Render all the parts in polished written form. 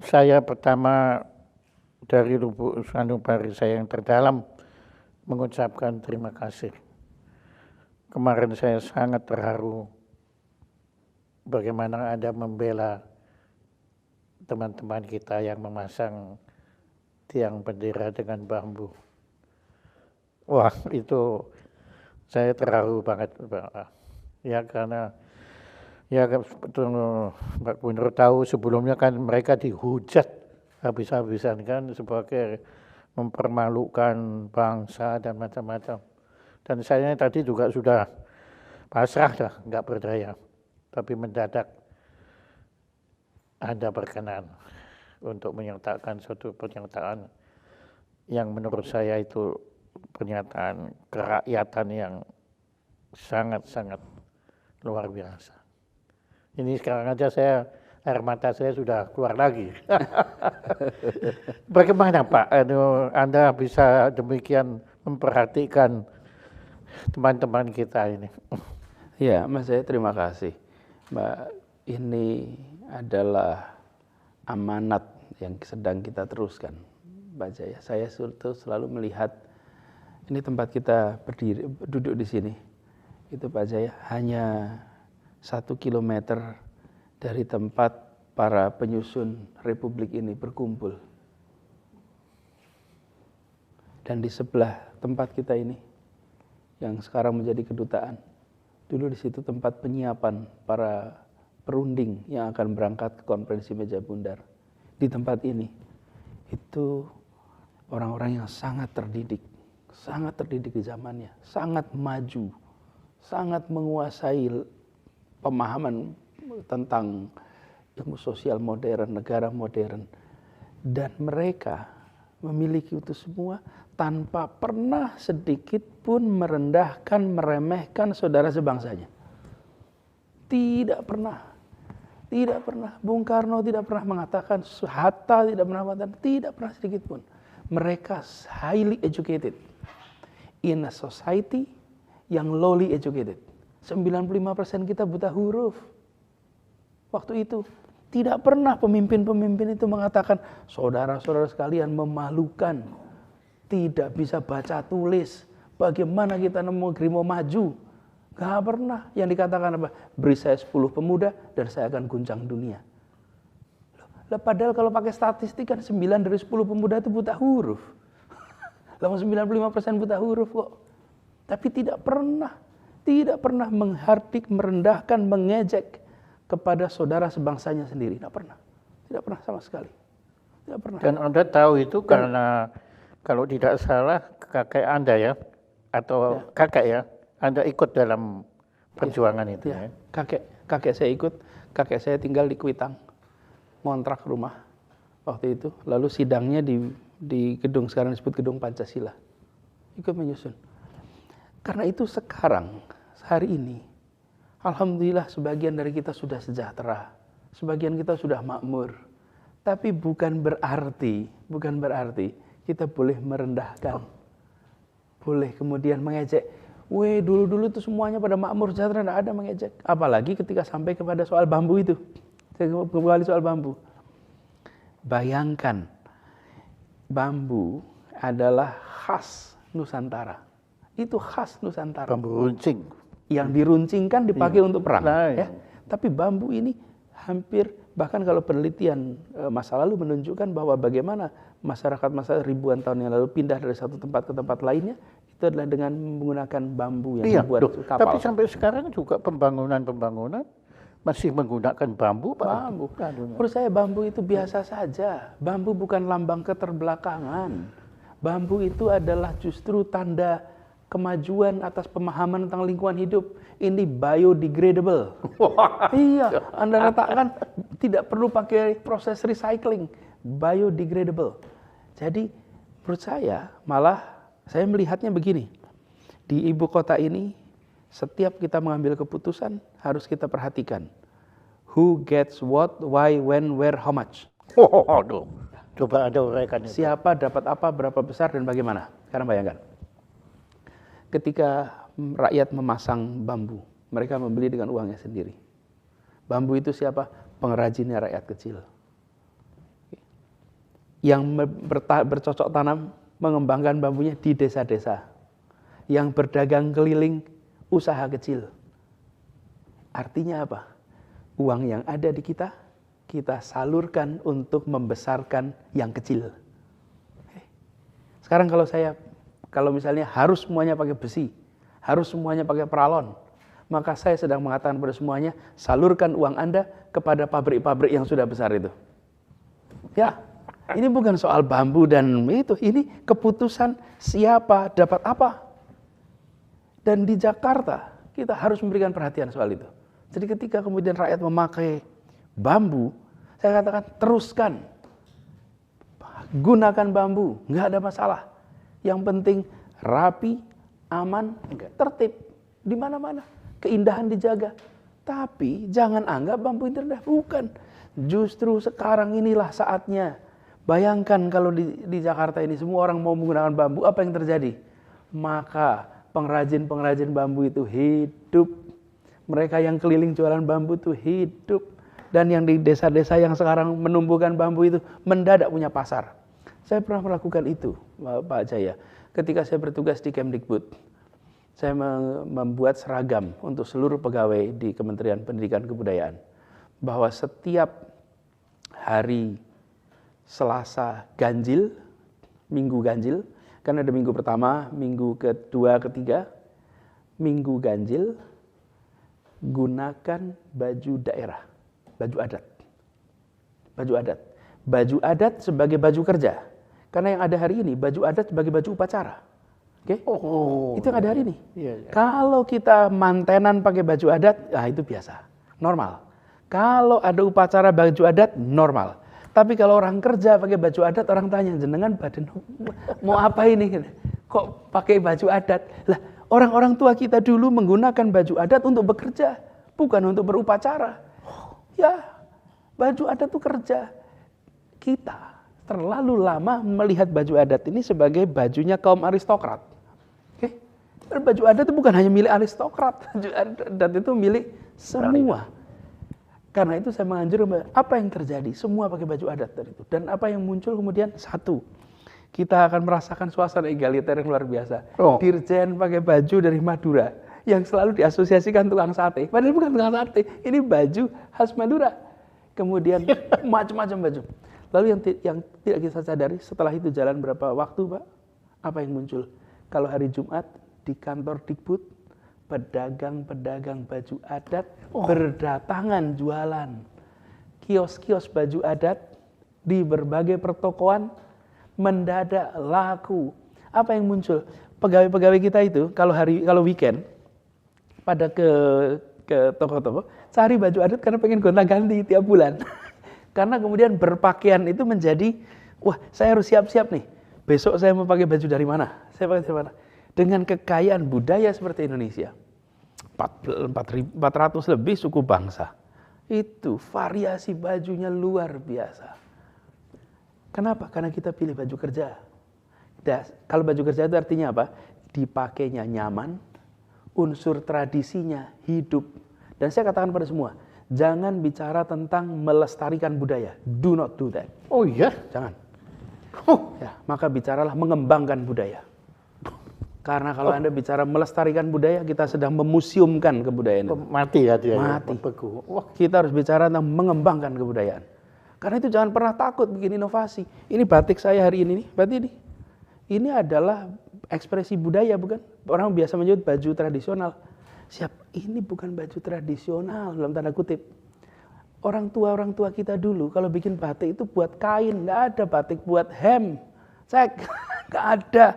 Saya pertama dari lubuk sanubari saya yang terdalam mengucapkan terima kasih. Kemarin saya sangat terharu bagaimana Anda membela teman-teman kita yang memasang tiang bendera dengan bambu. Wah, itu saya terharu banget, Pak. Ya karena ya betul Mbak Gubernur tahu sebelumnya kan mereka dihujat habis-habisan kan sebagai mempermalukan bangsa dan macam-macam. Dan saya tadi juga sudah pasrah dah, nggak berdaya. Tapi mendadak Anda berkenan untuk menyertakan suatu pernyataan yang menurut saya itu pernyataan kerakyatan yang sangat-sangat luar biasa. Ini sekarang aja air mata saya sudah keluar lagi. Bagaimana Pak, Anda bisa demikian memperhatikan teman-teman kita ini? Ya, Mas saya terima kasih. Mbak, ini adalah amanat yang sedang kita teruskan, Mbak Jaya. Saya selalu melihat ini tempat kita duduk di sini. Itu Pak Jaya, hanya 1 kilometer dari tempat para penyusun Republik ini berkumpul. Dan di sebelah tempat kita ini, yang sekarang menjadi kedutaan, dulu di situ tempat penyiapan para perunding yang akan berangkat ke konferensi meja bundar. Di tempat ini, itu orang-orang yang sangat terdidik di zamannya, sangat maju, sangat menguasai pemahaman tentang ilmu sosial modern, negara modern. Dan mereka memiliki itu semua tanpa pernah sedikit pun merendahkan, meremehkan saudara sebangsanya. Tidak pernah. Tidak pernah. Bung Karno tidak pernah mengatakan, Hatta tidak pernah mengatakan, tidak pernah sedikit pun. Mereka highly educated in a society yang lowly educated. 95% kita buta huruf. Waktu itu tidak pernah pemimpin-pemimpin itu mengatakan saudara-saudara sekalian memalukan, tidak bisa baca tulis, bagaimana kita negeri mau maju. Gak pernah. Yang dikatakan apa? Beri saya 10 pemuda dan saya akan guncang dunia. Padahal kalau pakai statistik kan 9 dari 10 pemuda itu buta huruf. 95% buta huruf kok. Tapi tidak pernah menghardik, merendahkan, mengejek kepada saudara sebangsanya sendiri. Tidak pernah sama sekali. Tidak pernah. Dan Anda tahu itu karena kalau tidak salah kakek Anda ya, atau kakek ya, Anda ikut dalam perjuangan itu ya. Kakek saya ikut, kakek saya tinggal di Kuitang, ngontrak rumah waktu itu. Lalu sidangnya di gedung sekarang disebut Gedung Pancasila. Ikut menyusun. Karena itu sekarang, hari ini, alhamdulillah sebagian dari kita sudah sejahtera, sebagian kita sudah makmur. Tapi bukan berarti kita boleh merendahkan, boleh kemudian mengejek. Dulu itu semuanya pada makmur sejahtera, tidak ada mengejek. Apalagi ketika sampai kepada soal bambu itu. Saya kembali soal bambu. Bayangkan, bambu adalah khas Nusantara. Itu khas Nusantara. Bambu runcing. Yang diruncingkan dipakai untuk perang. Ya. Tapi bambu ini hampir, bahkan kalau penelitian masa lalu menunjukkan bahwa bagaimana masyarakat ribuan tahun yang lalu pindah dari satu tempat ke tempat lainnya, itu adalah dengan menggunakan bambu yang dibuat kapal. Tapi sampai sekarang juga pembangunan masih menggunakan bambu, Pak. Bambu. Menurut saya bambu itu biasa saja. Bambu bukan lambang keterbelakangan. Bambu itu adalah justru tanda kemajuan atas pemahaman tentang lingkungan hidup. Ini biodegradable. Iya, Anda letakkan tidak perlu pakai proses recycling. Biodegradable. Jadi menurut saya malah saya melihatnya begini. Di ibu kota ini setiap kita mengambil keputusan harus kita perhatikan. Who gets what, why, when, where, how much. Coba Anda uraikan itu. Siapa dapat apa, berapa besar, dan bagaimana. Sekarang bayangkan. Ketika rakyat memasang bambu, mereka membeli dengan uangnya sendiri. Bambu itu siapa? Pengrajinnya rakyat kecil. yang bercocok tanam mengembangkan bambunya di desa-desa, yang berdagang keliling usaha kecil. Artinya apa? Uang yang ada di kita, kita salurkan untuk membesarkan yang kecil. Sekarang kalau misalnya harus semuanya pakai besi, harus semuanya pakai peralon, maka saya sedang mengatakan pada semuanya, salurkan uang Anda kepada pabrik-pabrik yang sudah besar itu. Ya, ini bukan soal bambu dan itu, ini keputusan siapa dapat apa. Dan di Jakarta, kita harus memberikan perhatian soal itu. Jadi ketika kemudian rakyat memakai bambu, saya katakan teruskan. Gunakan bambu, nggak ada masalah. Yang penting rapi, aman, tertib di mana-mana. Keindahan dijaga. Tapi jangan anggap bambu itu rendah. Bukan. Justru sekarang inilah saatnya. Bayangkan kalau di Jakarta ini semua orang mau menggunakan bambu, apa yang terjadi? Maka pengrajin-pengrajin bambu itu hidup. Mereka yang keliling jualan bambu itu hidup. Dan yang di desa-desa yang sekarang menumbuhkan bambu itu mendadak punya pasar. Saya pernah melakukan itu, Pak Jaya. Ketika saya bertugas di Kemdikbud, saya membuat seragam untuk seluruh pegawai di Kementerian Pendidikan Kebudayaan. Bahwa setiap hari Selasa ganjil, Minggu ganjil, kan ada minggu pertama, minggu kedua, ketiga, minggu ganjil, gunakan baju daerah, baju adat. Baju adat. Baju adat sebagai baju kerja. Karena yang ada hari ini, baju adat sebagai baju upacara. Oke? Itu yang ada hari ini. Iya. Kalau kita mantenan pakai baju adat, itu biasa, normal. Kalau ada upacara baju adat, normal. Tapi kalau orang kerja pakai baju adat, orang tanya, jenengan badan mau apa ini? Kok pakai baju adat? Lah, orang-orang tua kita dulu menggunakan baju adat untuk bekerja, bukan untuk berupacara. Ya, baju adat itu kerja. Kita terlalu lama melihat baju adat ini sebagai bajunya kaum aristokrat. Oke? Baju adat itu bukan hanya milik aristokrat, baju adat itu milik semua. Karena itu saya menganjurkan apa yang terjadi, semua pakai baju adat dari itu. Dan apa yang muncul kemudian satu, kita akan merasakan suasana egaliter yang luar biasa. Dirjen pakai baju dari Madura yang selalu diasosiasikan tukang sate. Padahal bukan tukang sate, ini baju khas Madura. Kemudian macam-macam baju. Lalu yang tidak kita sadari, setelah itu jalan berapa waktu, Pak? Apa yang muncul? Kalau hari Jumat di kantor Dikbud, pedagang-pedagang baju adat berdatangan jualan. Kios-kios baju adat di berbagai pertokoan mendadak laku. Apa yang muncul? Pegawai-pegawai kita itu kalau weekend pada ke toko-toko cari baju adat karena pengen gonta-ganti tiap bulan. Karena kemudian berpakaian itu menjadi, wah saya harus siap-siap nih. Besok saya mau pakai baju dari mana? Saya pakai dari mana? Dengan kekayaan budaya seperti Indonesia. 400 lebih suku bangsa. Itu variasi bajunya luar biasa. Kenapa? Karena kita pilih baju kerja. Kalau baju kerja itu artinya apa? Dipakainya nyaman, unsur tradisinya hidup. Dan saya katakan pada semua, jangan bicara tentang melestarikan budaya. Do not do that. Oh iya? Jangan. Ya, maka bicaralah mengembangkan budaya. Karena kalau Anda bicara melestarikan budaya, kita sedang memuseumkan kebudayaan. Mati ya dia. Mati. Kita harus bicara tentang mengembangkan kebudayaan. Karena itu jangan pernah takut bikin inovasi. Ini batik saya hari ini nih, batik ini. Ini adalah ekspresi budaya, bukan? Orang biasa menyebut baju tradisional. Ini bukan baju tradisional dalam tanda kutip. Orang tua kita dulu kalau bikin batik itu buat kain, nggak ada batik buat hem. Cek, nggak ada.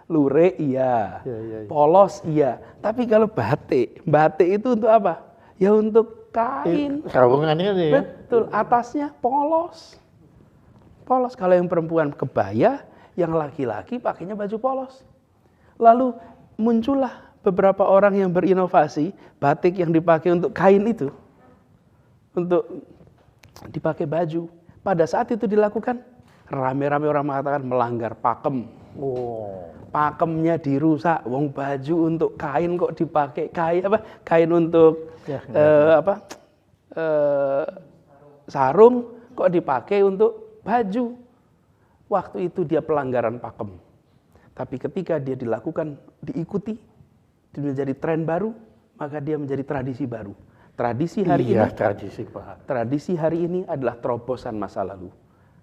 Lurik iya, polos iya. Tapi kalau batik itu untuk apa? Ya untuk kain. Sarungannya nih. Betul, atasnya polos. Polos. Kalau yang perempuan kebaya, yang laki-laki pakainya baju polos. Lalu muncullah beberapa orang yang berinovasi, batik yang dipakai untuk kain itu, untuk dipakai baju. Pada saat itu dilakukan, rame-rame orang mengatakan melanggar pakem. Pakemnya dirusak, wong baju untuk kain kok dipakai kain untuk sarung kok dipakai untuk Baju, waktu itu dia pelanggaran pakem. Tapi ketika dia diikuti, dia menjadi tren baru, maka dia menjadi tradisi baru. Tradisi hari Iya, ini, tradisi Pak. tradisi hari ini adalah terobosan masa lalu.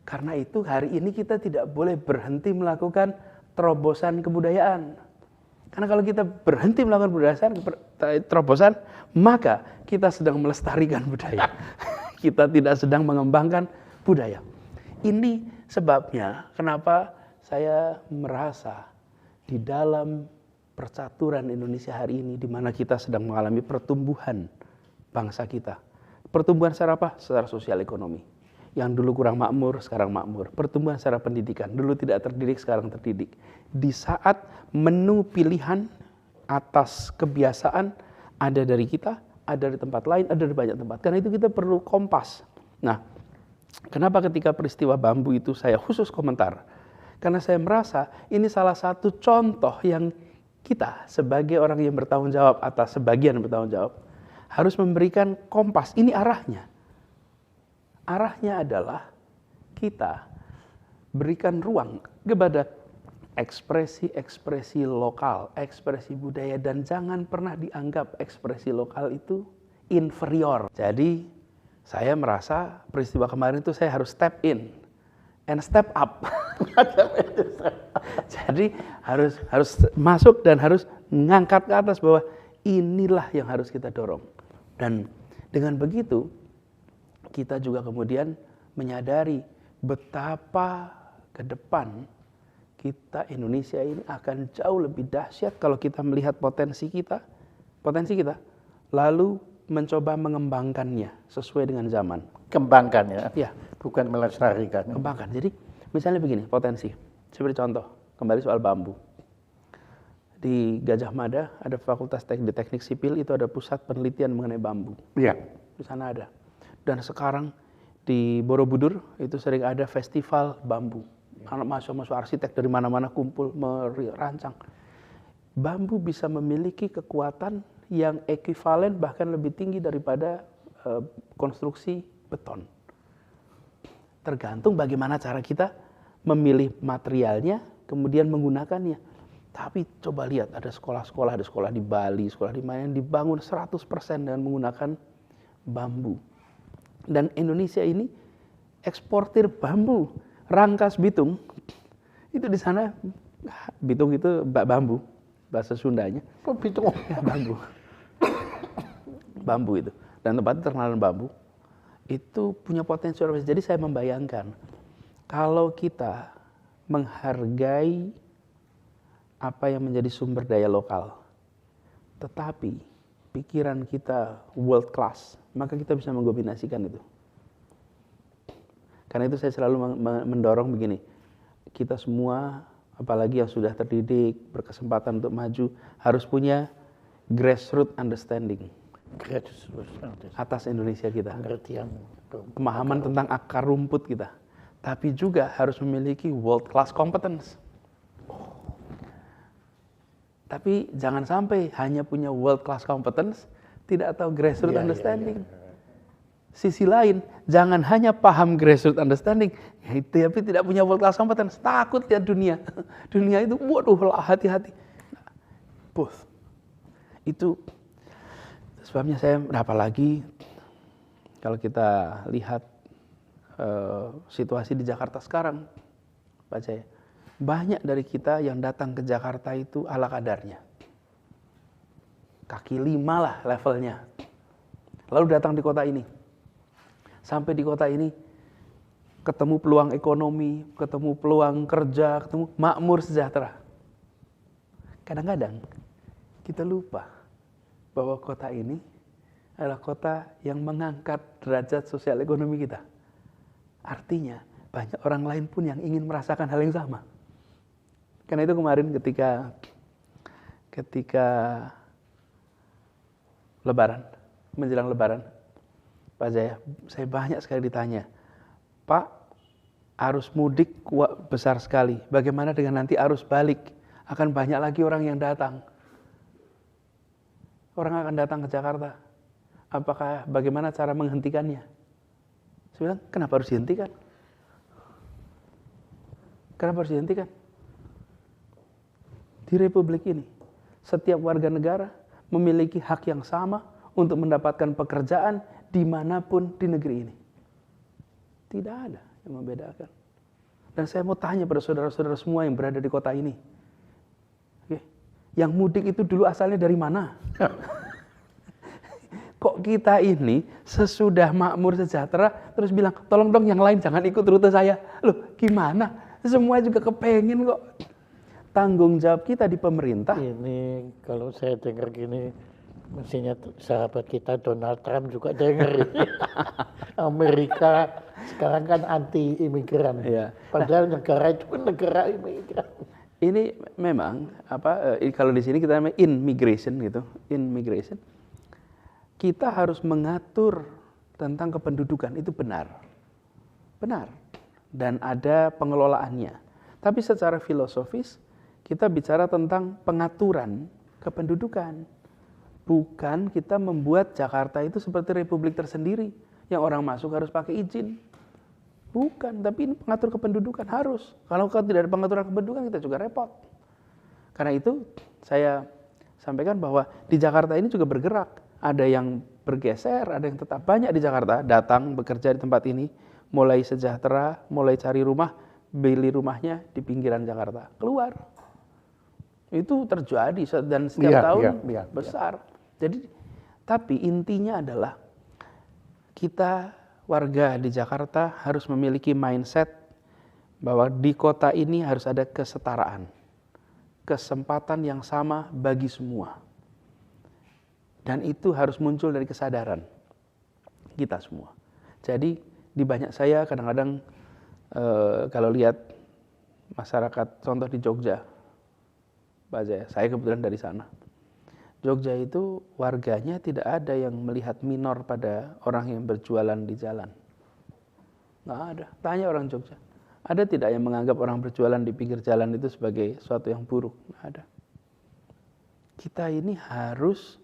Karena itu hari ini kita tidak boleh berhenti melakukan terobosan kebudayaan. Karena kalau kita berhenti melakukan terobosan, maka kita sedang melestarikan budaya. Kita tidak sedang mengembangkan budaya. Ini sebabnya kenapa saya merasa di dalam percaturan Indonesia hari ini, di mana kita sedang mengalami pertumbuhan bangsa kita. Pertumbuhan secara apa? Secara sosial ekonomi. Yang dulu kurang makmur, sekarang makmur. Pertumbuhan secara pendidikan. Dulu tidak terdidik, sekarang terdidik. Di saat menu pilihan atas kebiasaan ada dari kita, ada di tempat lain, ada di banyak tempat. Karena itu kita perlu kompas. Nah, kenapa ketika peristiwa bambu itu saya khusus komentar? Karena saya merasa ini salah satu contoh yang kita sebagai orang yang bertanggung jawab atas sebagian bertanggung jawab harus memberikan kompas. Ini arahnya. Arahnya adalah kita berikan ruang kepada ekspresi-ekspresi lokal, ekspresi budaya, dan jangan pernah dianggap ekspresi lokal itu inferior. Jadi saya merasa peristiwa kemarin itu saya harus step in and step up. Jadi harus masuk dan harus ngangkat ke atas bahwa inilah yang harus kita dorong. Dan dengan begitu kita juga kemudian menyadari betapa ke depan kita Indonesia ini akan jauh lebih dahsyat kalau kita melihat potensi kita, lalu mencoba mengembangkannya sesuai dengan zaman. Kembangkan ya, Ya, bukan melestarikan. kembangkan. Jadi misalnya begini, potensi. Seperti contoh, kembali soal bambu. Di Gajah Mada ada Fakultas Teknik Sipil, itu ada pusat penelitian mengenai bambu. Iya. Di sana ada. Dan sekarang di Borobudur itu sering ada festival bambu. Anak mahasiswa arsitek dari mana-mana kumpul merancang. Bambu bisa memiliki kekuatan yang ekuivalen bahkan lebih tinggi daripada konstruksi beton. Tergantung bagaimana cara kita memilih materialnya, kemudian menggunakannya. Tapi coba lihat, ada sekolah di Bali, sekolah di mana yang dibangun 100% dengan menggunakan bambu. Dan Indonesia ini eksportir bambu. Rangkas Bitung, itu di sana, Bitung itu bambu, bahasa Sundanya. Oh, Bitung. Bambu. Bambu itu. Dan tempatnya terkenal bambu. Itu punya potensi luar biasa. Jadi saya membayangkan, kalau kita menghargai apa yang menjadi sumber daya lokal, tetapi pikiran kita world class, maka kita bisa mengkombinasikan itu. Karena itu saya selalu mendorong begini, kita semua, apalagi yang sudah terdidik, berkesempatan untuk maju, harus punya grassroots understanding atas Indonesia kita. Pengertian. Pemahaman tentang akar rumput kita. Tapi juga harus memiliki world class competence. Tapi jangan sampai hanya punya world class competence, tidak tahu grassroots understanding. Sisi lain, jangan hanya paham grassroots understanding, tapi tidak punya world class competence. Takut lihat dunia. Dunia itu, waduh, hati-hati. Both. Itu sebabnya saya, apalagi kalau kita lihat situasi di Jakarta sekarang, Pak Jaya, banyak dari kita yang datang ke Jakarta itu ala kadarnya. Kaki 5 lah levelnya. Lalu datang di kota ini. Sampai di kota ini, ketemu peluang ekonomi, ketemu peluang kerja, ketemu makmur sejahtera. Kadang-kadang kita lupa bahwa kota ini adalah kota yang mengangkat derajat sosial ekonomi kita. Artinya, banyak orang lain pun yang ingin merasakan hal yang sama. Karena itu kemarin ketika Lebaran, menjelang Lebaran, Pak Jaya, saya banyak sekali ditanya, Pak, arus mudik besar sekali, bagaimana dengan nanti arus balik? Akan banyak lagi orang yang datang. Orang akan datang ke Jakarta. Bagaimana cara menghentikannya? Saya bilang, kenapa harus dihentikan? Kenapa harus dihentikan? Di Republik ini, setiap warga negara memiliki hak yang sama untuk mendapatkan pekerjaan dimanapun di negeri ini. Tidak ada yang membedakan. Dan saya mau tanya pada saudara-saudara semua yang berada di kota ini. Oke. Yang mudik itu dulu asalnya dari mana? Kok kita ini sesudah makmur sejahtera terus bilang, tolong dong yang lain jangan ikut rute saya. Loh gimana? Semua juga kepengen kok. Tanggung jawab kita di pemerintah. Ini kalau saya dengar gini, mestinya sahabat kita Donald Trump juga dengar. Amerika sekarang kan anti imigran. Iya. Padahal negara itu kan negara imigran. Ini memang kalau di sini kita namanya immigration gitu, immigration. Kita harus mengatur tentang kependudukan, itu benar. Benar. Dan ada pengelolaannya. Tapi secara filosofis kita bicara tentang pengaturan kependudukan. Bukan kita membuat Jakarta itu seperti republik tersendiri yang orang masuk harus pakai izin. Bukan, tapi ini pengatur kependudukan harus. Kalau tidak ada pengaturan kependudukan kita juga repot. Karena itu saya sampaikan bahwa di Jakarta ini juga bergerak. Ada yang bergeser, ada yang tetap banyak di Jakarta, datang bekerja di tempat ini, mulai sejahtera, mulai cari rumah, beli rumahnya di pinggiran Jakarta, keluar. Itu terjadi dan setiap tahun besar. Jadi, tapi intinya adalah kita warga di Jakarta harus memiliki mindset bahwa di kota ini harus ada kesetaraan, kesempatan yang sama bagi semua. Dan itu harus muncul dari kesadaran kita semua. Jadi di banyak saya kadang-kadang kalau lihat masyarakat, contoh di Jogja, Pak Jaya, saya kebetulan dari sana. Jogja itu warganya tidak ada yang melihat minor pada orang yang berjualan di jalan. Nggak ada. Tanya orang Jogja. Ada tidak yang menganggap orang berjualan di pinggir jalan itu sebagai sesuatu yang buruk? Nggak ada. Kita ini harus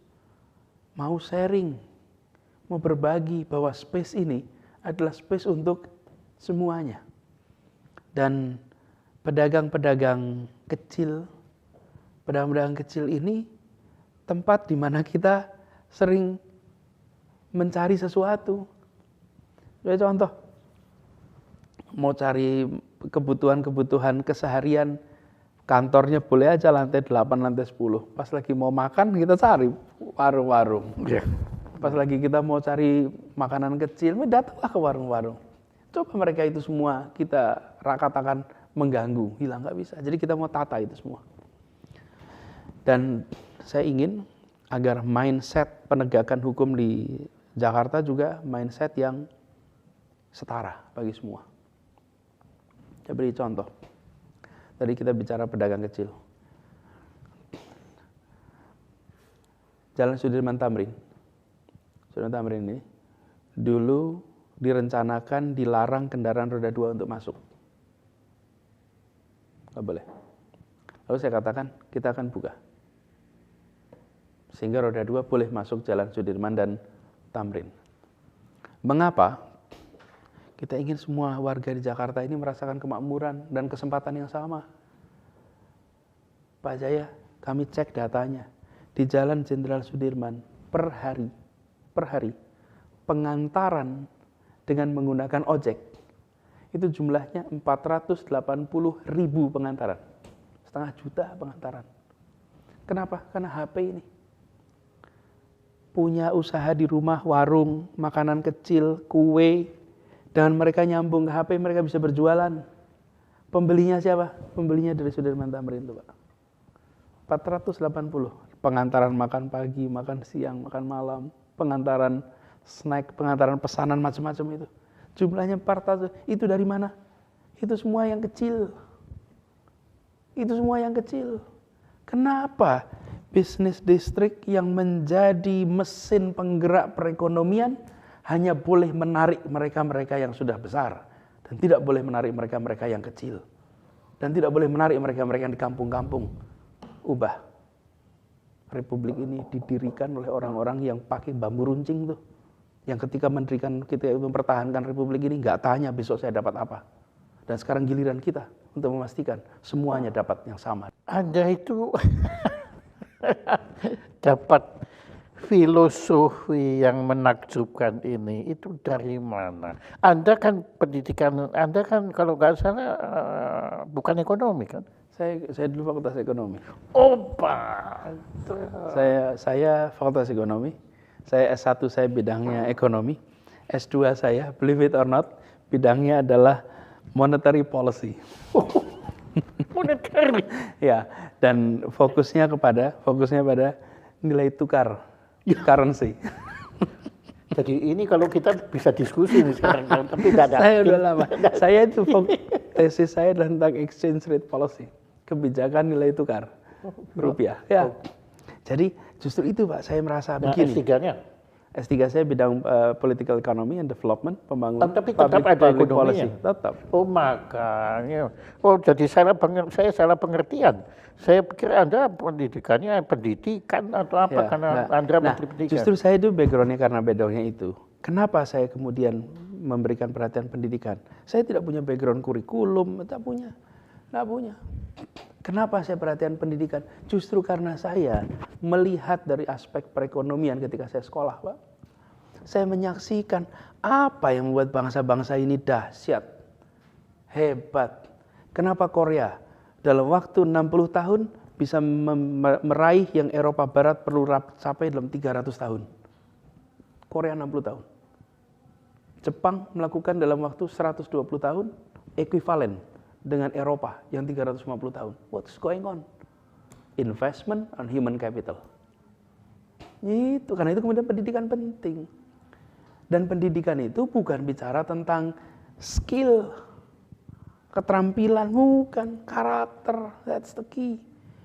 mau sharing, mau berbagi bahwa space ini adalah space untuk semuanya. Dan pedagang-pedagang kecil ini tempat di mana kita sering mencari sesuatu. Contoh, mau cari kebutuhan keseharian, kantornya boleh aja lantai 8, lantai 10. Pas lagi mau makan kita cari warung-warung. Yeah. Pas lagi kita mau cari makanan kecil, datanglah ke warung-warung. Coba mereka itu semua kita katakan mengganggu, hilang, nggak bisa. Jadi kita mau tata itu semua. Dan saya ingin agar mindset penegakan hukum di Jakarta juga mindset yang setara bagi semua. Saya beri contoh. Tadi kita bicara pedagang kecil. Jalan Sudirman Tamrin. Sudirman Tamrin ini dulu direncanakan dilarang kendaraan roda 2 untuk masuk. Nggak boleh. Lalu saya katakan kita akan buka. Sehingga roda 2 boleh masuk Jalan Sudirman dan Tamrin. Mengapa? Kita ingin semua warga di Jakarta ini merasakan kemakmuran dan kesempatan yang sama. Pak Jaya, kami cek datanya. Di Jalan Jenderal Sudirman per hari pengantaran dengan menggunakan ojek itu jumlahnya 480.000 pengantaran. 500.000 pengantaran. Kenapa? Karena HP ini. Punya usaha di rumah, warung, makanan kecil, kue, dan mereka nyambung ke HP, mereka bisa berjualan. Pembelinya siapa? Pembelinya dari Sudirman Tamrin itu, Pak. 480. Pengantaran makan pagi, makan siang, makan malam, pengantaran snack, pengantaran pesanan macam-macam itu. Jumlahnya 400. Itu dari mana? Itu semua yang kecil. Itu semua yang kecil. Kenapa bisnis distrik yang menjadi mesin penggerak perekonomian hanya boleh menarik mereka-mereka yang sudah besar dan tidak boleh menarik mereka-mereka yang kecil dan tidak boleh menarik mereka-mereka yang di kampung-kampung? Ubah. Republik ini didirikan oleh orang-orang yang pakai bambu runcing tuh, yang ketika mendirikan, kita mempertahankan republik ini nggak tanya besok saya dapat apa. Dan sekarang giliran kita untuk memastikan semuanya dapat yang sama. Anda itu dapat filosofi yang menakjubkan ini itu dari mana? Anda kan pendidikan Anda kan kalau nggak salah bukan ekonomi kan? Saya dulu fakultas ekonomi. Oh, pantes. Saya fakultas ekonomi. Saya S1 saya bidangnya ekonomi. S2 saya, believe it or not, bidangnya adalah monetary policy. Monetary. Ya, dan fokusnya pada nilai tukar, currency. Jadi ini kalau kita bisa diskusi nih sekarang, tapi tidak ada. Saya udah lama. Saya itu tesis saya adalah tentang exchange rate policy, kebijakan nilai tukar rupiah. Ya. Jadi justru itu Pak, saya merasa Nah, begini. S3-nya? S3 saya bidang political economy and development, pembangunan Tapi tetap ada public ekonominya. policy. Tetap. Oh, makanya. Oh, jadi saya salah pengertian. Saya pikir Anda pendidikan atau apa Ya, karena nah, Anda menteri pendidikan. justru saya itu backgroundnya karena backgroundnya itu. Kenapa saya kemudian memberikan perhatian pendidikan? Saya tidak punya background kurikulum, tidak punya. Kenapa saya perhatian pendidikan? Justru karena saya melihat dari aspek perekonomian ketika saya sekolah, Pak. Saya menyaksikan apa yang membuat bangsa-bangsa ini dahsyat, hebat. Kenapa Korea dalam waktu 60 tahun bisa meraih yang Eropa Barat perlu capai dalam 300 tahun. Korea 60 tahun. Jepang melakukan dalam waktu 120 tahun ekuivalen dengan Eropa yang 350 tahun. What's going on? Investment on human capital. Itu karena itu kemudian pendidikan penting. Dan pendidikan itu bukan bicara tentang skill, keterampilan, bukan, karakter. That's the key.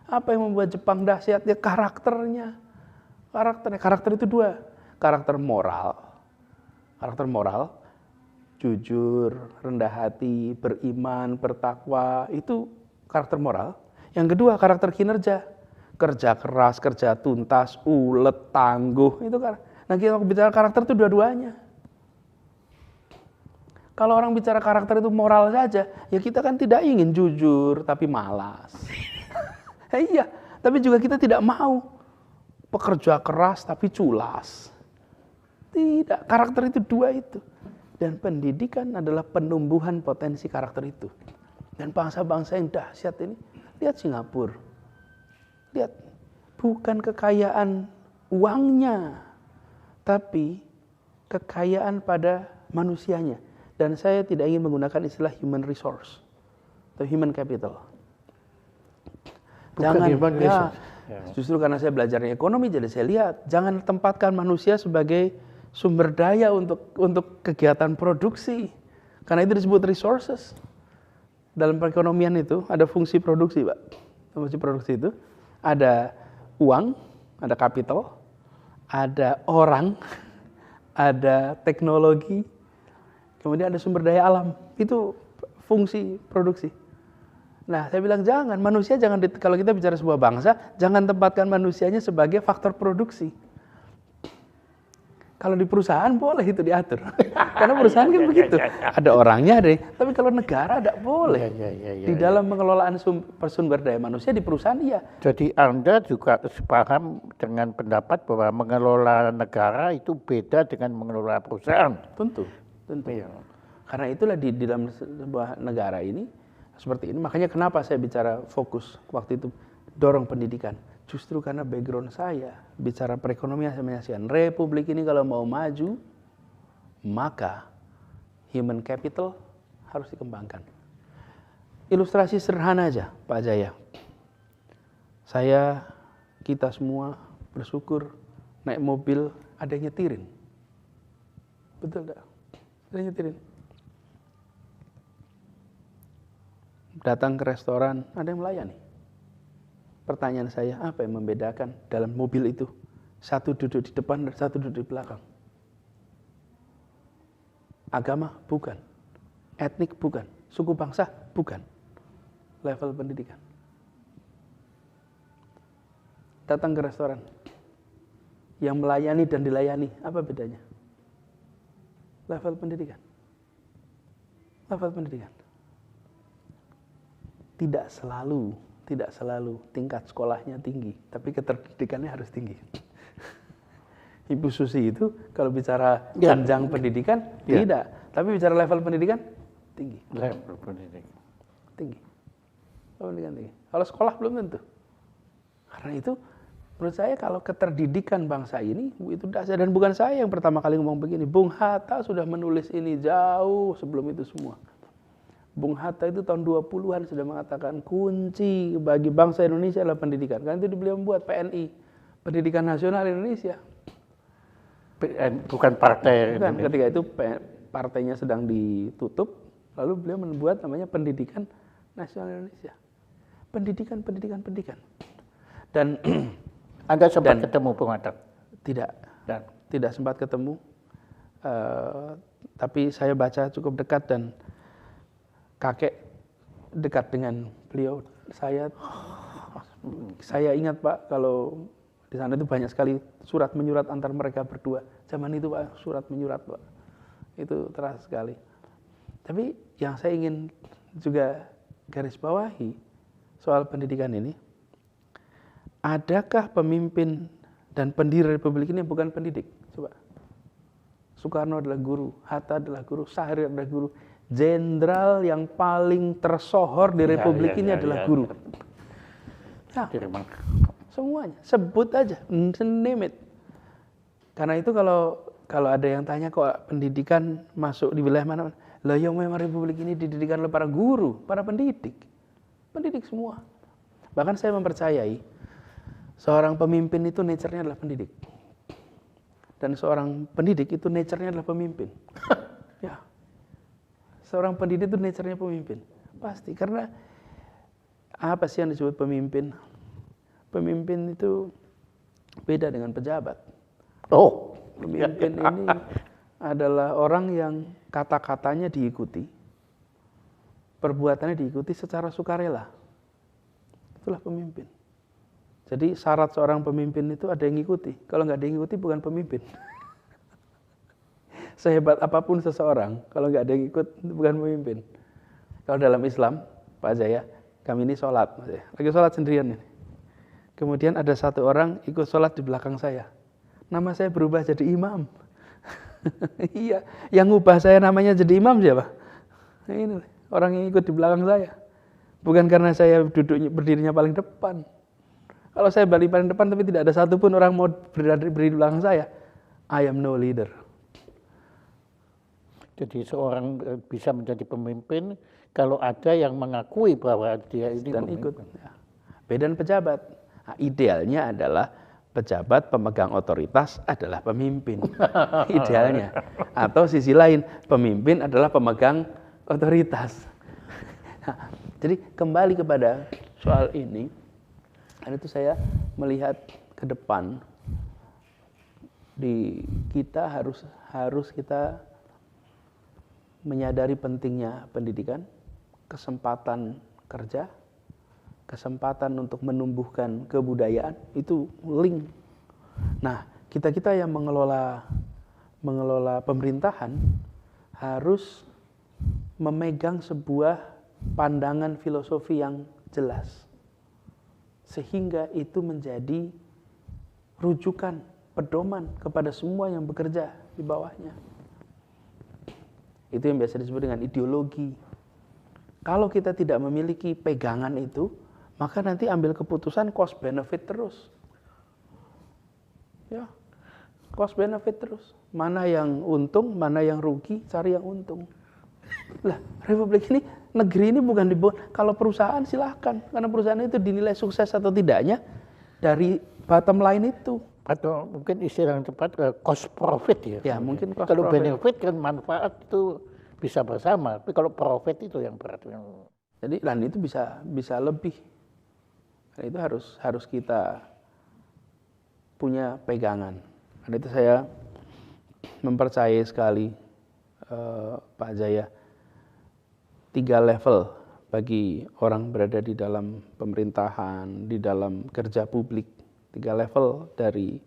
Apa yang membuat Jepang dahsyat? Ya karakternya. Karakter itu dua. Karakter moral, jujur, rendah hati, beriman, bertakwa, itu karakter moral. Yang kedua, karakter kinerja. Kerja keras, kerja tuntas, ulet, tangguh, itu kan. Nah, kita bicara karakter itu dua-duanya. Kalau orang bicara karakter itu moral saja, ya kita kan tidak ingin jujur tapi malas. Iya, tapi juga kita tidak mau pekerja keras tapi culas. Tidak, karakter itu dua itu. Dan pendidikan adalah penumbuhan potensi karakter itu. Dan bangsa-bangsa yang dahsyat ini, lihat Singapura. Lihat, bukan kekayaan uangnya, tapi kekayaan pada manusianya. Dan saya tidak ingin menggunakan istilah human resource atau human capital. Bukan human resource. Justru karena saya belajarnya ekonomi, jadi saya lihat jangan tempatkan manusia sebagai sumber daya untuk kegiatan produksi. Karena itu disebut resources. Dalam perekonomian itu ada fungsi produksi, Pak. Fungsi produksi itu ada uang, ada capital, ada orang, ada teknologi, kemudian ada sumber daya alam. Itu fungsi produksi. Nah, saya bilang jangan, manusia jangan, kalau kita bicara sebuah bangsa, jangan tempatkan manusianya sebagai faktor produksi. Kalau di perusahaan boleh itu diatur. Karena perusahaan kan begitu. Ada orangnya deh. Tapi kalau negara tidak boleh. Di dalam pengelolaan sumber daya manusia di perusahaan iya. Jadi Anda juga sepaham dengan pendapat bahwa mengelola negara itu beda dengan mengelola perusahaan. Tentu. Iya. Karena itulah di dalam sebuah negara ini seperti ini. Makanya kenapa saya bicara fokus waktu itu dorong pendidikan. Justru karena background saya bicara perekonomian, saya menyaksikan Republik ini kalau mau maju, maka human capital harus dikembangkan. Ilustrasi sederhana aja, Pak Jaya. Kita semua bersyukur naik mobil ada yang nyetirin. Betul enggak? Ada yang nyetirin. Datang ke restoran, ada yang melayani. Pertanyaan saya, apa yang membedakan dalam mobil itu? Satu duduk di depan dan satu duduk di belakang. Agama? Bukan. Etnik? Bukan. Suku bangsa? Bukan. Level pendidikan. Datang ke restoran. Yang melayani dan dilayani, apa bedanya? Level pendidikan. Level pendidikan. tidak selalu tingkat sekolahnya tinggi, tapi keterdidikannya harus tinggi. Ibu Susi itu kalau bicara jenjang pendidikan tidak, tapi bicara level pendidikan tinggi. Level pendidikan tinggi. Pendidikan tinggi. Kalau sekolah belum tentu. Karena itu menurut saya kalau keterdidikan bangsa ini itu dasar, dan bukan saya yang pertama kali ngomong begini. Bung Hatta sudah menulis ini jauh sebelum itu semua. Bung Hatta itu tahun 20-an sudah mengatakan kunci bagi bangsa Indonesia adalah pendidikan. Karena itu beliau membuat PNI, Pendidikan Nasional Indonesia. Bukan partai. Bukan, ketika itu partainya sedang ditutup, lalu beliau membuat namanya Pendidikan Nasional Indonesia. Pendidikan. Dan Anda sempat ketemu Bung Hatta? Tidak sempat ketemu. Tapi saya baca cukup dekat, dan kakek dekat dengan beliau. Saya ingat Pak, kalau di sana itu banyak sekali surat menyurat antar mereka berdua. Zaman itu Pak, surat menyurat Pak. Itu terasa sekali. Tapi yang saya ingin juga garis bawahi soal pendidikan ini, adakah pemimpin dan pendiri Republik ini yang bukan pendidik? Coba. Soekarno adalah guru, Hatta adalah guru, Syahrir adalah guru. Jenderal yang paling tersohor di Republik ini adalah guru. Nah, semuanya, sebut aja, name it. Karena itu kalau ada yang tanya kok pendidikan masuk di wilayah mana? Lah yang memang Republik ini didirikan oleh para guru, para pendidik semua. Bahkan saya mempercayai seorang pemimpin itu nature-nya adalah pendidik. Dan seorang pendidik itu nature-nya adalah pemimpin. Ya. Seorang pendidik itu nature-nya pemimpin. Pasti, karena apa sih yang disebut pemimpin? Pemimpin itu beda dengan pejabat. Pemimpin ini adalah orang yang kata-katanya diikuti, perbuatannya diikuti secara sukarela. Itulah pemimpin. Jadi syarat seorang pemimpin itu ada yang ngikuti. Kalau nggak ada yang ngikuti bukan pemimpin. Sehebat apapun seseorang, kalau nggak ada yang ikut, bukan pemimpin. Kalau dalam Islam, Pak Jaya, kami ini sholat. Lagi sholat sendirian ini. Kemudian ada satu orang ikut sholat di belakang saya. Nama saya berubah jadi imam. Iya, yang ngubah saya namanya jadi imam siapa? Nah, ini orang yang ikut di belakang saya. Bukan karena saya berdirinya paling depan. Kalau saya balik paling depan tapi tidak ada satupun orang mau berdiri di belakang saya, I am no leader. Jadi seorang bisa menjadi pemimpin kalau ada yang mengakui bahwa dia ini dan pemimpin. Ikut. Ya. Beda dengan pejabat. Nah, idealnya adalah pejabat pemegang otoritas adalah pemimpin. Idealnya. Atau sisi lain, pemimpin adalah pemegang otoritas. Nah, jadi kembali kepada soal ini, dan itu saya melihat ke depan di kita harus kita menyadari pentingnya pendidikan, kesempatan kerja, kesempatan untuk menumbuhkan kebudayaan, itu link. Nah, kita yang mengelola pemerintahan harus memegang sebuah pandangan filosofi yang jelas. Sehingga itu menjadi rujukan, pedoman kepada semua yang bekerja di bawahnya. Itu yang biasa disebut dengan ideologi. Kalau kita tidak memiliki pegangan itu, maka nanti ambil keputusan cost benefit terus. Ya, cost benefit terus. Mana yang untung, mana yang rugi, cari yang untung. Lah, Republik ini, negeri ini bukan dibuat. Kalau perusahaan silahkan, karena perusahaan itu dinilai sukses atau tidaknya dari bottom line itu. Atau mungkin istilah yang tepat cost profit ya. Ya, mungkin cost kalau profit. Benefit kan manfaat itu bisa bersama, tapi kalau profit itu yang berat. Jadi dan itu bisa lebih. Dan itu harus kita punya pegangan. Dan itu saya mempercayai sekali Pak Jaya, 3 level bagi orang berada di dalam pemerintahan, di dalam kerja publik. 3 level dari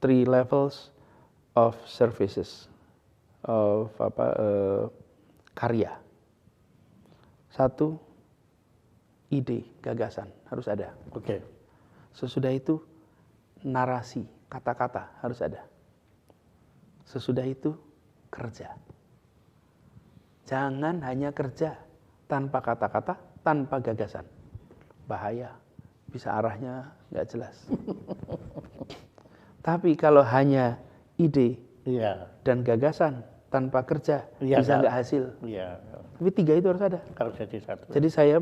3 levels of services, of karya. 1, ide, gagasan harus ada. Oke. Sesudah itu narasi, kata-kata harus ada. Sesudah itu kerja. Jangan hanya kerja tanpa kata-kata, tanpa gagasan. Bahaya, bisa arahnya nggak jelas. Tapi kalau hanya ide Iya. dan gagasan tanpa kerja, Iya, bisa Kak. nggak hasil. Iya. Tapi 3 itu harus ada. Harus jadi satu. Jadi saya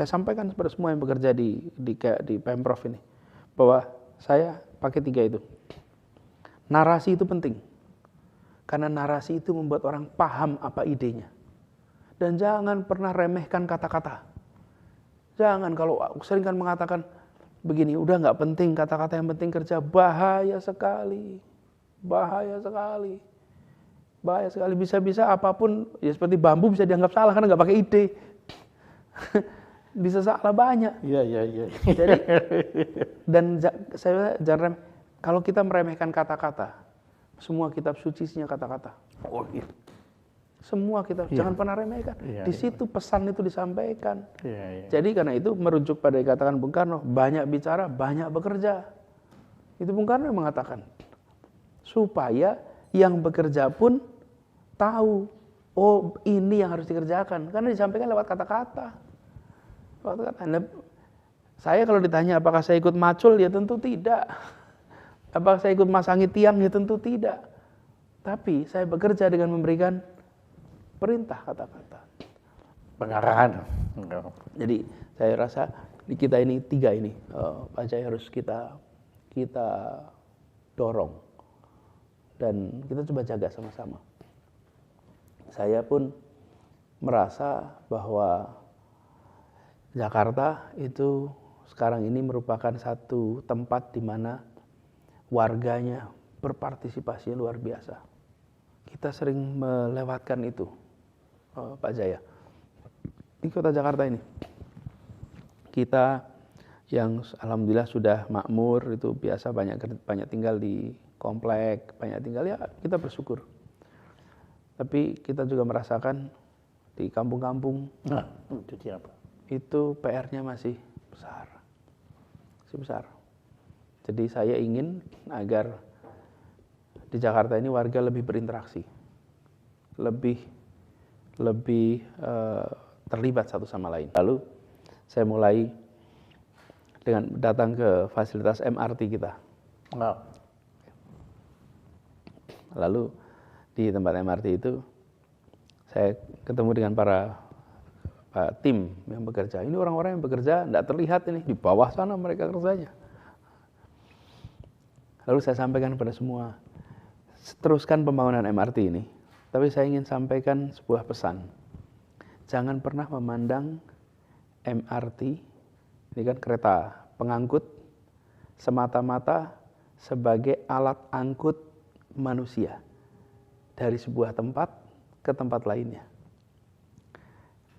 sampaikan kepada semua yang bekerja di Pemprov ini bahwa saya pakai 3 itu. Narasi itu penting. Karena narasi itu membuat orang paham apa idenya. Dan jangan pernah remehkan kata-kata. Jangan, kalau sering kan mengatakan begini, udah nggak penting kata-kata, yang penting kerja. Bahaya sekali. Bahaya sekali. Bahaya sekali. Bisa-bisa apapun, ya seperti bambu bisa dianggap salah karena nggak pakai ide. Bisa salah banyak. Iya. Jadi, dan saya jangan kalau kita meremehkan kata-kata, semua kitab suci isinya kata-kata. Oh, iya. Semua kitab, jangan pernah remehkan. Iya, Di situ pesan itu disampaikan. Iya. Jadi karena itu merujuk pada dikatakan Bung Karno, banyak bicara, banyak bekerja. Itu Bung Karno yang mengatakan. Supaya yang bekerja pun tahu, oh ini yang harus dikerjakan. Karena disampaikan lewat kata-kata. Saya kalau ditanya apakah saya ikut macul, ya tentu tidak. Apakah saya ikut masangi tiang, ya tentu tidak. Tapi saya bekerja dengan memberikan perintah kata-kata. Pengarahan. Jadi saya rasa di kita ini 3 ini, Pak Jaya, harus kita dorong. Dan kita coba jaga sama-sama. Saya pun merasa bahwa Jakarta itu sekarang ini merupakan satu tempat di mana warganya berpartisipasi luar biasa. Kita sering melewatkan itu, Pak Jaya. Di kota Jakarta ini, kita yang alhamdulillah sudah makmur, itu biasa banyak tinggal di komplek, banyak tinggal, ya kita bersyukur. Tapi kita juga merasakan di kampung-kampung, Nah, itu dia, Pak. itu PR-nya masih besar. Masih besar. Jadi saya ingin agar di Jakarta ini warga lebih berinteraksi. Lebih terlibat satu sama lain. Lalu saya mulai dengan datang ke fasilitas MRT kita. Nah, Lalu di tempat MRT itu saya ketemu dengan para tim yang bekerja. Ini orang-orang yang bekerja tidak terlihat ini, di bawah sana mereka kerjanya. Lalu saya sampaikan kepada semua, teruskan pembangunan MRT ini. Tapi saya ingin sampaikan sebuah pesan. Jangan pernah memandang MRT, ini kan kereta pengangkut, semata-mata sebagai alat angkut manusia dari sebuah tempat ke tempat lainnya.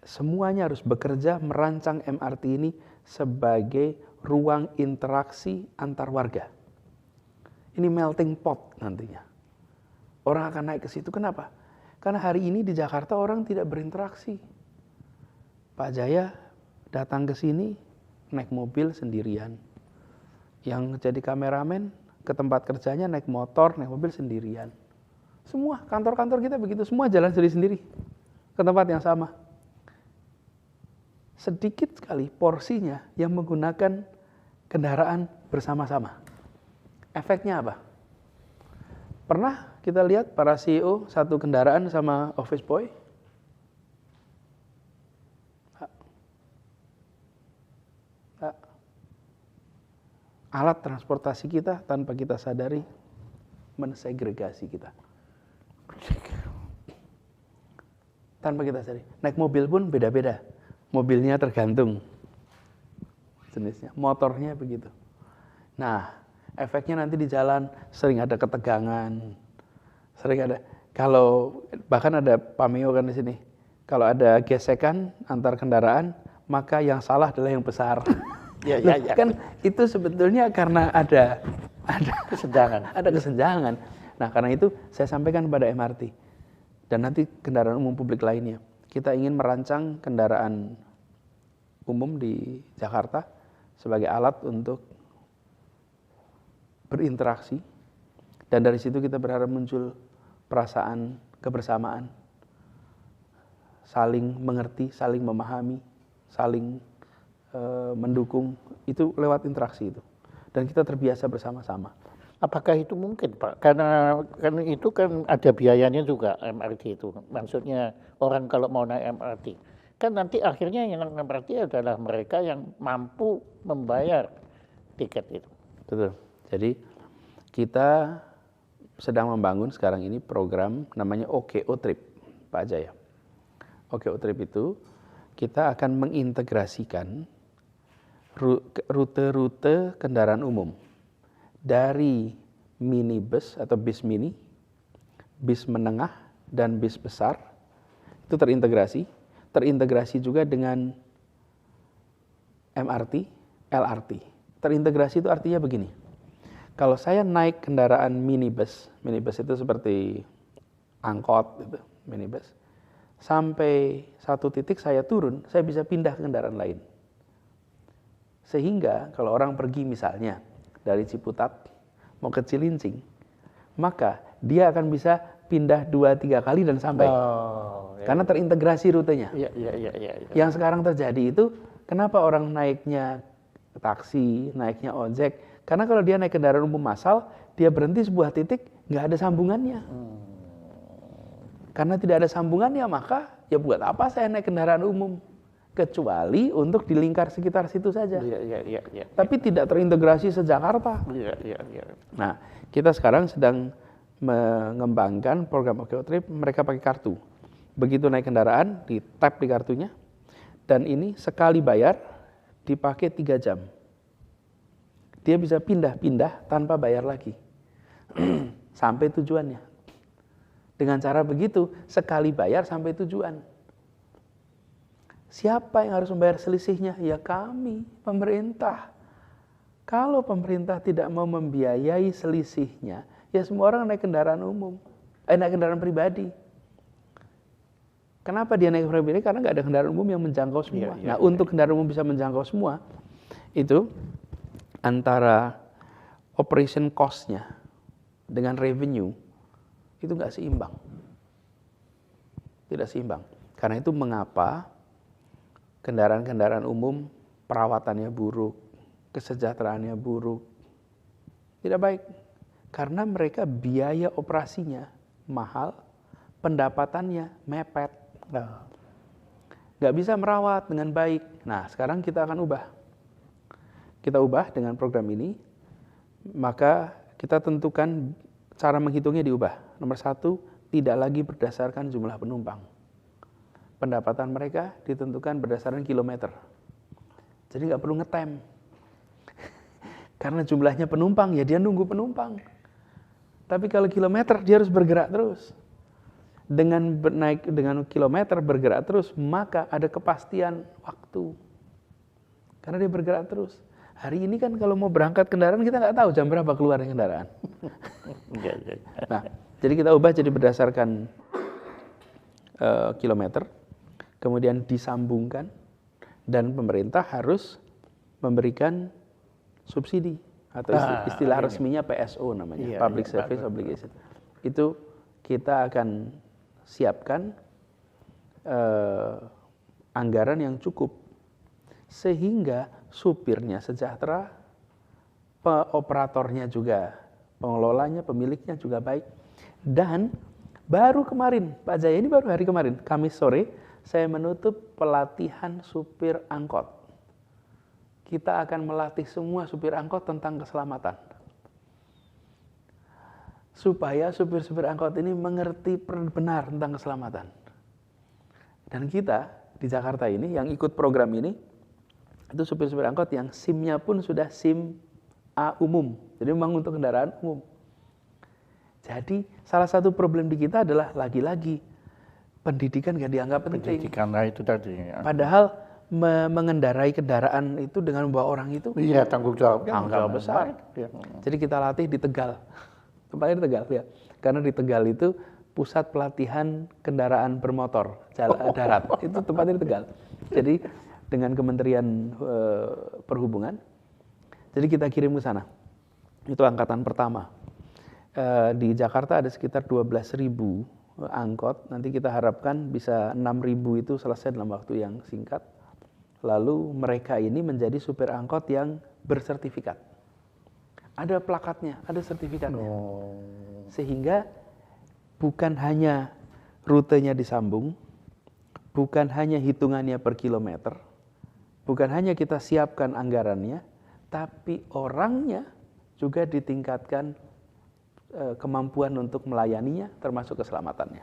Semuanya harus bekerja merancang MRT ini sebagai ruang interaksi antar warga. Ini melting pot nantinya. Orang akan naik ke situ. Kenapa? Karena hari ini di Jakarta orang tidak berinteraksi. Pak Jaya datang ke sini naik mobil sendirian. Yang jadi kameramen ke tempat kerjanya naik motor, naik mobil sendirian. Semua kantor-kantor kita begitu, semua jalan sendiri-sendiri ke tempat yang sama. Sedikit sekali porsinya yang menggunakan kendaraan bersama-sama. Efeknya apa? Pernah kita lihat para CEO satu kendaraan sama office boy? Alat transportasi kita tanpa kita sadari mensegregasi kita. Tanpa kita sadari. Naik mobil pun beda-beda. Mobilnya tergantung jenisnya. Motornya begitu. Nah, efeknya nanti di jalan sering ada ketegangan. Sering ada, kalau bahkan ada pameo kan di sini. Kalau ada gesekan antar kendaraan, maka yang salah adalah yang besar. Ya. Kan itu sebetulnya karena ada Kesenjangan. Ada kesenjangan. Nah, karena itu saya sampaikan kepada MRT dan nanti kendaraan umum publik lainnya. Kita ingin merancang kendaraan umum di Jakarta sebagai alat untuk berinteraksi, dan dari situ kita berharap muncul perasaan kebersamaan, saling mengerti, saling memahami, saling mendukung, itu lewat interaksi itu. Dan kita terbiasa bersama-sama. Apakah itu mungkin, Pak? Karena itu kan ada biayanya juga MRT itu. Maksudnya orang kalau mau naik MRT, kan nanti akhirnya yang naik MRT adalah mereka yang mampu membayar tiket itu. Betul. Jadi kita sedang membangun sekarang ini program namanya OKO Trip, Pak Jaya. OKO Trip itu kita akan mengintegrasikan rute-rute kendaraan umum dari minibus atau bis mini, bis menengah, dan bis besar. Itu terintegrasi juga dengan MRT, LRT. Terintegrasi itu artinya begini, kalau saya naik kendaraan minibus itu seperti angkot gitu, minibus, sampai satu titik saya turun, saya bisa pindah ke kendaraan lain. Sehingga kalau orang pergi misalnya dari Ciputat mau ke Cilincing, maka dia akan bisa pindah 2-3 kali dan sampai. Karena terintegrasi rutenya. Iya. Yang sekarang terjadi itu, kenapa orang naiknya taksi, naiknya ojek? Karena kalau dia naik kendaraan umum massal, dia berhenti sebuah titik, nggak ada sambungannya. Karena tidak ada sambungannya, maka ya buat apa saya naik kendaraan umum? Kecuali untuk di lingkar sekitar situ saja. Iya. Tapi tidak terintegrasi se-Jakarta. Iya. Nah, kita sekarang sedang mengembangkan program OKO Trip, mereka pakai kartu. Begitu naik kendaraan, di-tap di kartunya, dan ini sekali bayar, dipakai 3 jam. Dia bisa pindah-pindah tanpa bayar lagi. Sampai tujuannya. Dengan cara begitu, sekali bayar sampai tujuan. Siapa yang harus membayar selisihnya? Ya kami, pemerintah. Kalau pemerintah tidak mau membiayai selisihnya, ya semua orang naik kendaraan umum, naik kendaraan pribadi. Kenapa dia naik pribadi? Karena nggak ada kendaraan umum yang menjangkau semua. Untuk kendaraan umum bisa menjangkau semua, itu antara operation cost-nya dengan revenue itu nggak seimbang. Tidak seimbang. Karena itu mengapa kendaraan-kendaraan umum perawatannya buruk, kesejahteraannya buruk, tidak baik. Karena mereka biaya operasinya mahal, pendapatannya mepet. Nggak bisa merawat dengan baik. Nah, sekarang kita akan ubah. Kita ubah dengan program ini, maka kita tentukan cara menghitungnya diubah. Nomor 1, tidak lagi berdasarkan jumlah penumpang. Pendapatan mereka ditentukan berdasarkan kilometer. Jadi nggak perlu ngetem. Karena jumlahnya penumpang, ya dia nunggu penumpang. Tapi kalau kilometer, dia harus bergerak terus. Dengan naik dengan kilometer bergerak terus, maka ada kepastian waktu. Karena dia bergerak terus. Hari ini kan kalau mau berangkat kendaraan, kita nggak tahu jam berapa keluar kendaraan. Nah, jadi kita ubah jadi berdasarkan kilometer. Kemudian disambungkan, dan pemerintah harus memberikan subsidi atau istilah resminya PSO namanya, Public Service Obligation. Itu kita akan siapkan anggaran yang cukup sehingga supirnya sejahtera, operatornya juga, pengelolanya, pemiliknya juga baik. Dan baru kemarin, Pak Jaya, ini baru hari kemarin, Kamis sore, saya menutup pelatihan supir angkot. Kita akan melatih semua supir angkot tentang keselamatan. Supaya supir-supir angkot ini mengerti benar tentang keselamatan. Dan kita di Jakarta ini yang ikut program ini, itu supir-supir angkot yang SIM-nya pun sudah SIM A umum. Jadi memang untuk kendaraan umum. Jadi salah satu problem di kita adalah lagi-lagi pendidikan gak dianggap penting. Pendidikan itu tadi. Padahal mengendarai kendaraan itu dengan membawa orang itu tanggung jawabnya besar. Jadi kita latih di Tegal. Tempatnya di Tegal ya. Karena di Tegal itu pusat pelatihan kendaraan bermotor darat. Itu tempatnya di Tegal. Jadi dengan Kementerian Perhubungan. Jadi kita kirim ke sana. Itu angkatan pertama. Di Jakarta ada sekitar 12.000 angkot. Nanti kita harapkan bisa 6.000 itu selesai dalam waktu yang singkat. Lalu mereka ini menjadi supir angkot yang bersertifikat. Ada plakatnya, ada sertifikatnya. Sehingga bukan hanya rutenya disambung, bukan hanya hitungannya per kilometer, bukan hanya kita siapkan anggarannya, tapi orangnya juga ditingkatkan kemampuan untuk melayaninya, termasuk keselamatannya.